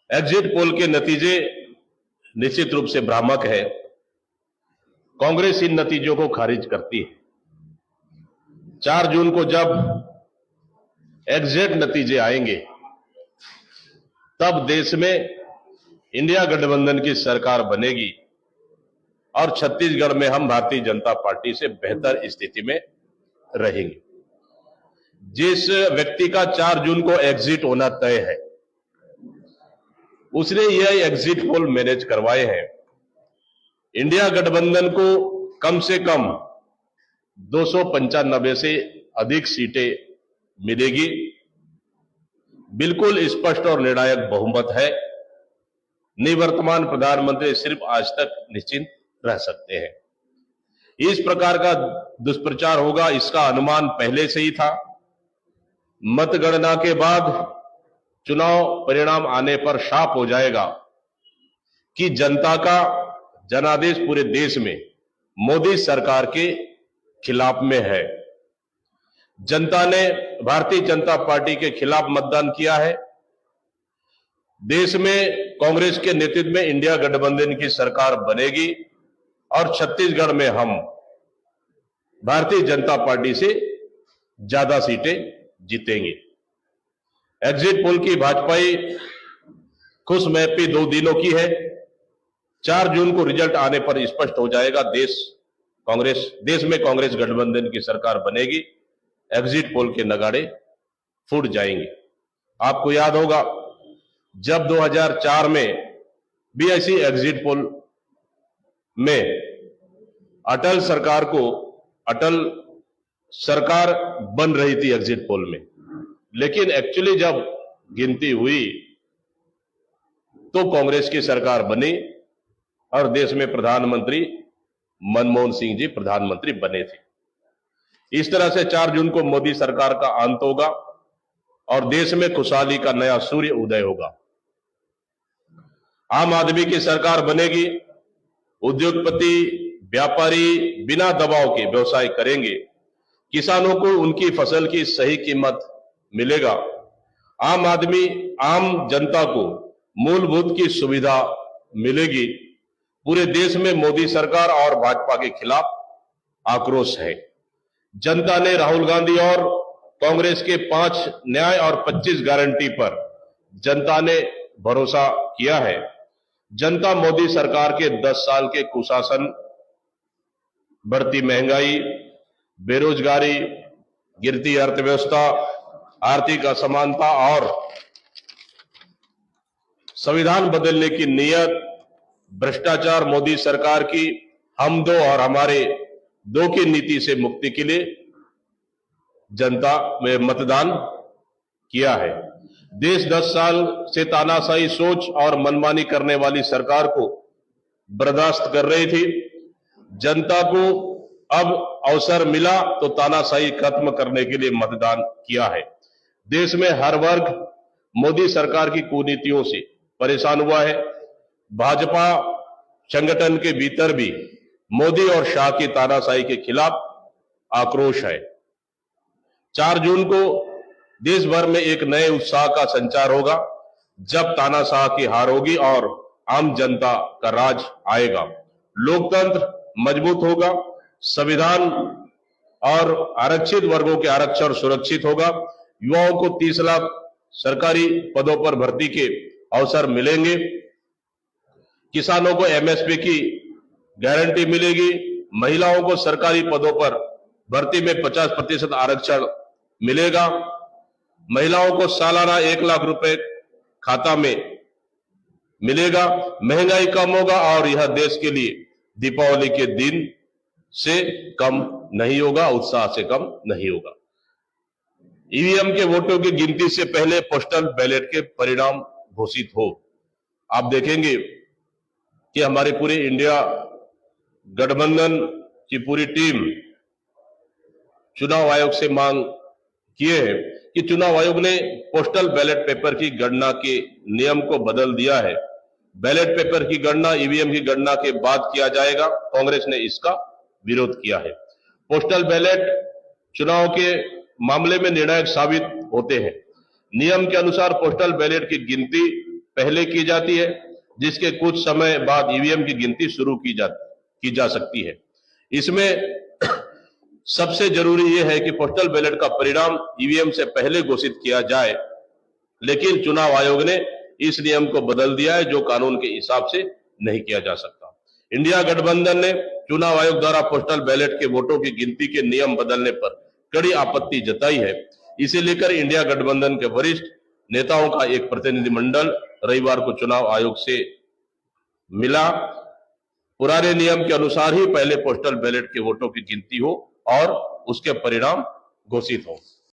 Exit poll के नतीजे निश्चित रूप से भ्रामक है। कांग्रेस इन नतीजों को खारिज करती है। 4 जून को जब एग्जिट नतीजे आएंगे तब देश में इंडिया गठबंधन की सरकार बनेगी और छत्तीसगढ़ में हम भारतीय जनता पार्टी से बेहतर स्थिति में रहेंगे। जिस व्यक्ति का 4 जून को एग्जिट होना तय है उसने यह एग्जिट पोल मैनेज करवाए हैं। इंडिया गठबंधन को कम से कम 295 से अधिक सीटें मिलेगी। बिल्कुल स्पष्ट और निर्णायक बहुमत है। निवर्तमान प्रधानमंत्री सिर्फ आज तक निश्चिंत रह सकते हैं। इस प्रकार का दुष्प्रचार होगा इसका अनुमान पहले से ही था। मतगणना के बाद चुनाव परिणाम आने पर साफ हो जाएगा कि जनता का जनादेश पूरे देश में मोदी सरकार के खिलाफ में है। जनता ने भारतीय जनता पार्टी के खिलाफ मतदान किया है। देश में कांग्रेस के नेतृत्व में इंडिया गठबंधन की सरकार बनेगी और छत्तीसगढ़ में हम भारतीय जनता पार्टी से ज्यादा सीटें जीतेंगे। एग्जिट पोल की भाजपाई खुशमहपी 2 दिनों की है। 4 जून को रिजल्ट आने पर स्पष्ट हो जाएगा देश में कांग्रेस गठबंधन की सरकार बनेगी। एग्जिट पोल के नगाड़े फूट जाएंगे। आपको याद होगा जब 2004 में भी ऐसी एग्जिट पोल में अटल सरकार बन रही थी एग्जिट पोल में, लेकिन एक्चुअली जब गिनती हुई तो कांग्रेस की सरकार बनी और देश में प्रधानमंत्री मनमोहन सिंह जी प्रधानमंत्री बने थे। इस तरह से 4 जून को मोदी सरकार का अंत होगा और देश में खुशहाली का नया सूर्य उदय होगा। आम आदमी की सरकार बनेगी। उद्योगपति व्यापारी बिना दबाव के व्यवसाय करेंगे। किसानों को उनकी फसल की सही कीमत मिलेगा। आम जनता को मूलभूत की सुविधा मिलेगी। पूरे देश में मोदी सरकार और भाजपा के खिलाफ आक्रोश है। जनता ने राहुल गांधी और कांग्रेस के 5 न्याय और 25 गारंटी पर जनता ने भरोसा किया है। जनता मोदी सरकार के 10 साल के कुशासन, बढ़ती महंगाई, बेरोजगारी, गिरती अर्थव्यवस्था, आर्थिक असमानता और संविधान बदलने की नीयत, भ्रष्टाचार, मोदी सरकार की हम दो और हमारे दो की नीति से मुक्ति के लिए जनता में मतदान किया है। देश 10 साल से तानाशाही सोच और मनमानी करने वाली सरकार को बर्दाश्त कर रही थी। जनता को अब अवसर मिला तो तानाशाही खत्म करने के लिए मतदान किया है। देश में हर वर्ग मोदी सरकार की कुनीतियों से परेशान हुआ है। भाजपा संगठन के भीतर भी मोदी और शाह की तानाशाही के खिलाफ आक्रोश है। 4 जून को देश भर में एक नए उत्साह का संचार होगा जब तानाशाह की हार होगी और आम जनता का राज आएगा। लोकतंत्र मजबूत होगा। संविधान और आरक्षित वर्गों के आरक्षण सुरक्षित होगा। युवाओं को 30 लाख सरकारी पदों पर भर्ती के अवसर मिलेंगे। किसानों को एमएसपी की गारंटी मिलेगी। महिलाओं को सरकारी पदों पर भर्ती में 50% आरक्षण मिलेगा। महिलाओं को सालाना 1 लाख रुपए खाता में मिलेगा। महंगाई कम होगा और यह देश के लिए दीपावली के दिन से कम नहीं होगा, उत्साह से कम नहीं होगा। ईवीएम के वोटों की गिनती से पहले पोस्टल बैलेट के परिणाम घोषित हो। आप देखेंगे कि हमारे पूरे इंडिया गठबंधन की पूरी टीम चुनाव आयोग से मांग किए है कि चुनाव आयोग ने पोस्टल बैलेट पेपर की गणना के नियम को बदल दिया है। बैलेट पेपर की गणना ईवीएम की गणना के बाद किया जाएगा। कांग्रेस ने इसका विरोध किया है। पोस्टल बैलेट चुनाव के मामले में निर्णायक साबित होते हैं। नियम के अनुसार पोस्टल बैलेट की गिनती पहले की जाती है, जिसके कुछ समय बाद ईवीएम की गिनती शुरू की जा सकती है। इसमें सबसे जरूरी यह है कि पोस्टल बैलेट का परिणाम ईवीएम से पहले घोषित किया जाए, लेकिन चुनाव आयोग ने इस नियम को बदल दिया है, जो कानून के हिसाब से नहीं किया जा सकता। इंडिया गठबंधन ने चुनाव आयोग द्वारा पोस्टल बैलेट के वोटों की गिनती के नियम बदलने पर कड़ी आपत्ति जताई है। इसे लेकर इंडिया गठबंधन के वरिष्ठ नेताओं का एक प्रतिनिधिमंडल रविवार को चुनाव आयोग से मिला। पुराने नियम के अनुसार ही पहले पोस्टल बैलेट के वोटों की गिनती हो और उसके परिणाम घोषित हो।